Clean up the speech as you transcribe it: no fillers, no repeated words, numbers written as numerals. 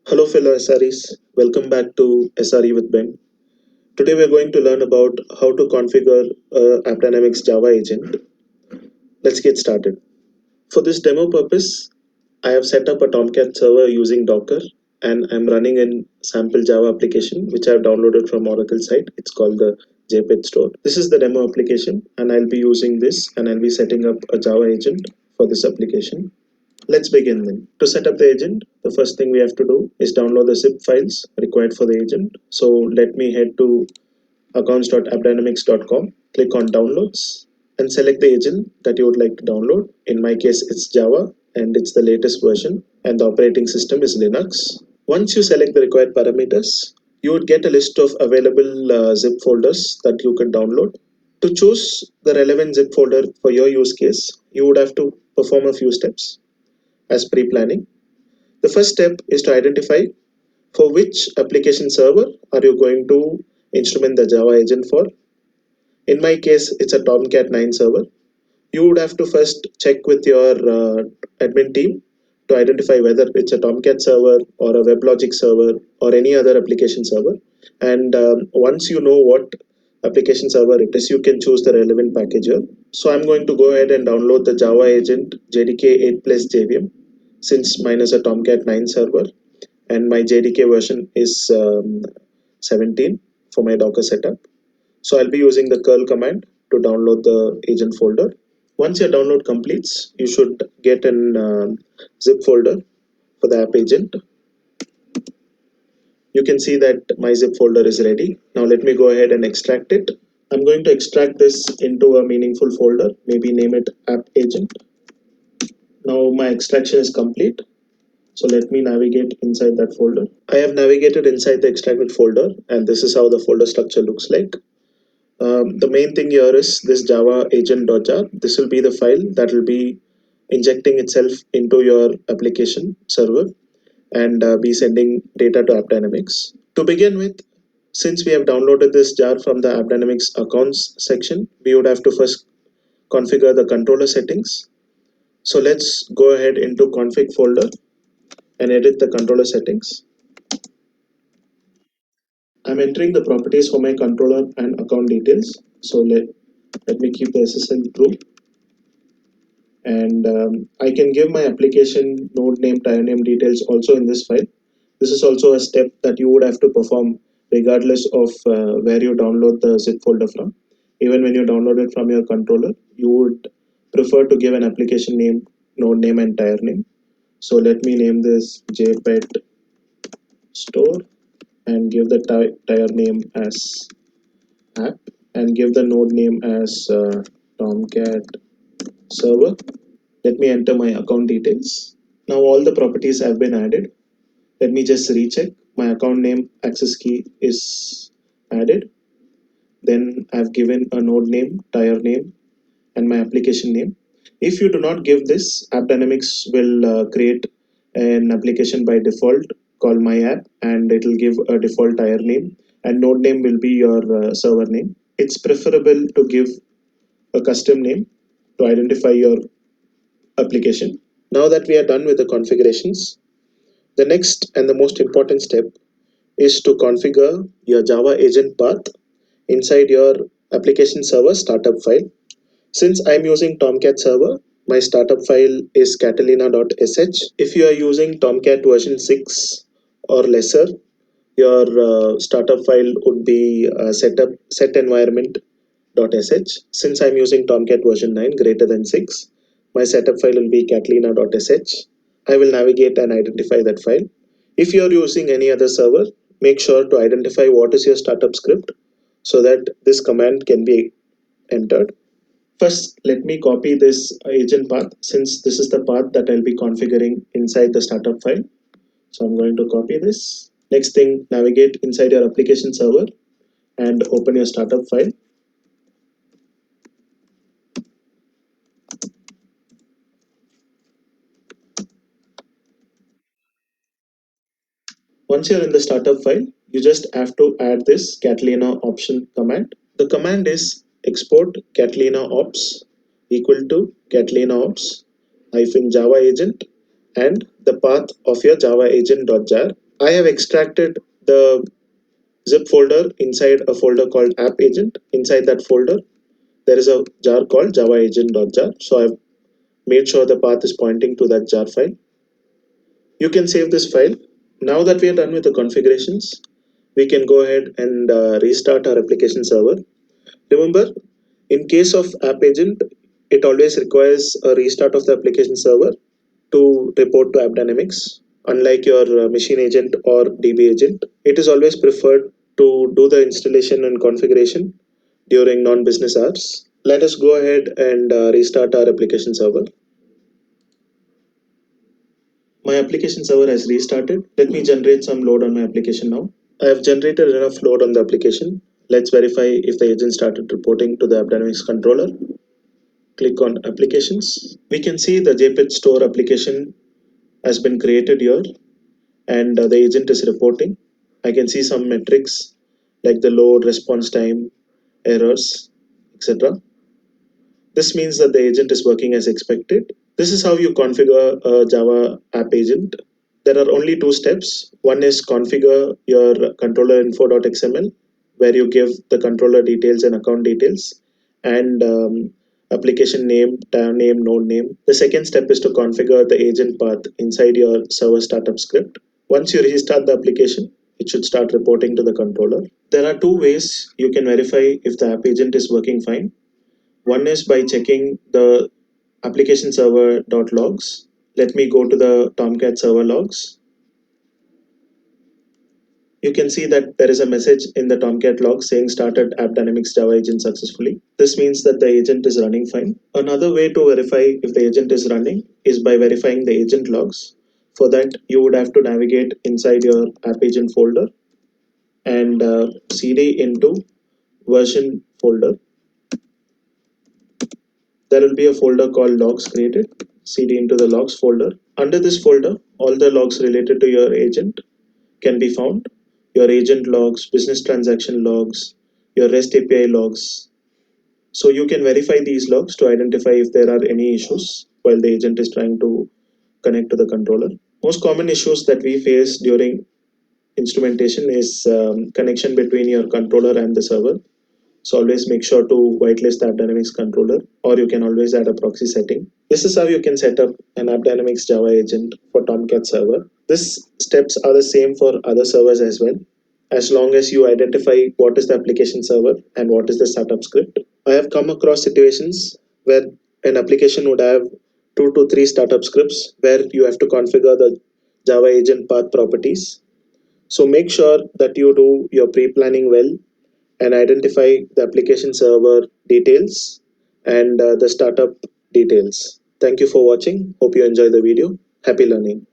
Hello fellow SREs, welcome back to SRE with Ben. Today we're going to learn about how to configure AppDynamics Java agent. Let's get started. For this demo purpose, I have set up a Tomcat server using Docker and I'm running an sample Java application which I've downloaded from Oracle site. It's called the JPEG store. This is the demo application and I'll be using this and I'll be setting up a Java agent for this application. Let's begin then. To set up the agent, the first thing we have to do is download the zip files required for the agent. So let me head to accounts.appdynamics.com, click on downloads and select the agent that you would like to download. In my case, it's Java and it's the latest version and the operating system is Linux. Once you select the required parameters, you would get a list of available zip folders that you can download. To choose the relevant zip folder for your use case, you would have to perform a few steps as pre-planning. The first step is to identify for which application server are you going to instrument the Java agent for. In my case, it's a Tomcat 9 server. You would have to first check with your admin team to identify whether it's a Tomcat server or a WebLogic server or any other application server. And once you know what application server it is, you can choose the relevant package here. So I'm going to go ahead and download the Java agent JDK 8 plus JVM since mine is a Tomcat 9 server and my JDK version is 17 for my Docker setup. So I'll be using the curl command to download the agent folder. Once your download completes, you should get an zip folder for the app agent. You can see that my zip folder is ready. Now let me go ahead and extract it. I'm going to extract this into a meaningful folder, maybe name it app agent. Now my extraction is complete. So let me navigate inside that folder. I have navigated inside the extracted folder and this is how the folder structure looks like. The main thing here is this java agent.jar. This will be the file that will be injecting itself into your application server and be sending data to AppDynamics. To begin with, since we have downloaded this jar from the AppDynamics accounts section, we would have to first configure the controller settings. So let's go ahead into config folder and edit the controller settings. I'm entering the properties for my controller and account details. So let me keep the SSL true. And I can give my application node name, tire name details also in this file. This is also a step that you would have to perform regardless of where you download the zip folder from. Even when you download it from your controller, you would prefer to give an application name, node name, and tire name. So let me name this JPET store and give the tire name as app and give the node name as Tomcat server. Let me enter my account details. Now all the properties have been added. Let me just recheck. My account name access key is added. Then I've given a node name, tire name, and my application name. If you do not give this, AppDynamics will create an application by default called my app and it will give a default tire name and node name will be your server name. It's preferable to give a custom name to identify your application. Now that we are done with the configurations, the next and the most important step is to configure your Java agent path inside your application server startup file. Since I'm using Tomcat server, my startup file is catalina.sh. If you are using Tomcat version 6 or lesser, your startup file would be set environment.sh. Since I'm using Tomcat version 9 greater than 6, my setup file will be catalina.sh. I will navigate and identify that file. If you're using any other server, make sure to identify what is your startup script so that this command can be entered. First, let me copy this agent path since this is the path that I'll be configuring inside the startup file. So I'm going to copy this. Next thing, navigate inside your application server and open your startup file. Once you're in the startup file, you just have to add this Catalina option command. The command is export Catalina ops equal to Catalina ops hyphen Java agent and the path of your Java agent.jar. I have extracted the zip folder inside a folder called app agent. Inside that folder, there is a jar called java agent.jar. So I've made sure the path is pointing to that jar file. You can save this file. Now that we are done with the configurations, we can go ahead and restart our application server. Remember, in case of app agent, it always requires a restart of the application server to report to AppDynamics. Unlike your machine agent or DB agent, it is always preferred to do the installation and configuration during non-business hours. Let us go ahead and restart our application server. My application server has restarted. Let me generate some load on my application now. I have generated enough load on the application. Let's verify if the agent started reporting to the AppDynamics controller. Click on applications. We can see the JPEG store application has been created here, and the agent is reporting. I can see some metrics like the load, response time, errors, etc. This means that the agent is working as expected. This is how you configure a Java app agent. There are only two steps. One is configure your controller info.xml, where you give the controller details and account details, and application name, tab name, node name. The second step is to configure the agent path inside your server startup script. Once you restart the application, it should start reporting to the controller. There are two ways you can verify if the app agent is working fine. One is by checking the application server.logs. Let me go to the tomcat server logs. You can see that there is a message in the tomcat log saying started AppDynamics Java agent successfully. This means that the agent is running fine. Another way to verify if the agent is running is by verifying the agent logs. For that, you would have to navigate inside your app agent folder and cd into version folder. There will be a folder called logs created. Cd into the logs folder. Under this folder, all the logs related to your agent can be found. Your agent logs, business transaction logs, your REST API logs. So you can verify these logs to identify if there are any issues while the agent is trying to connect to the controller. Most common issues that we face during instrumentation is connection between your controller and the server. So always make sure to whitelist the AppDynamics controller, or you can always add a proxy setting. This is how you can set up an AppDynamics Java agent for Tomcat server. These steps are the same for other servers as well, as long as you identify what is the application server and what is the startup script. I have come across situations where an application would have 2 to 3 startup scripts where you have to configure the Java agent path properties. So make sure that you do your pre-planning well and identify the application server details and the startup details. Thank you for watching. Hope you enjoy the video. Happy learning.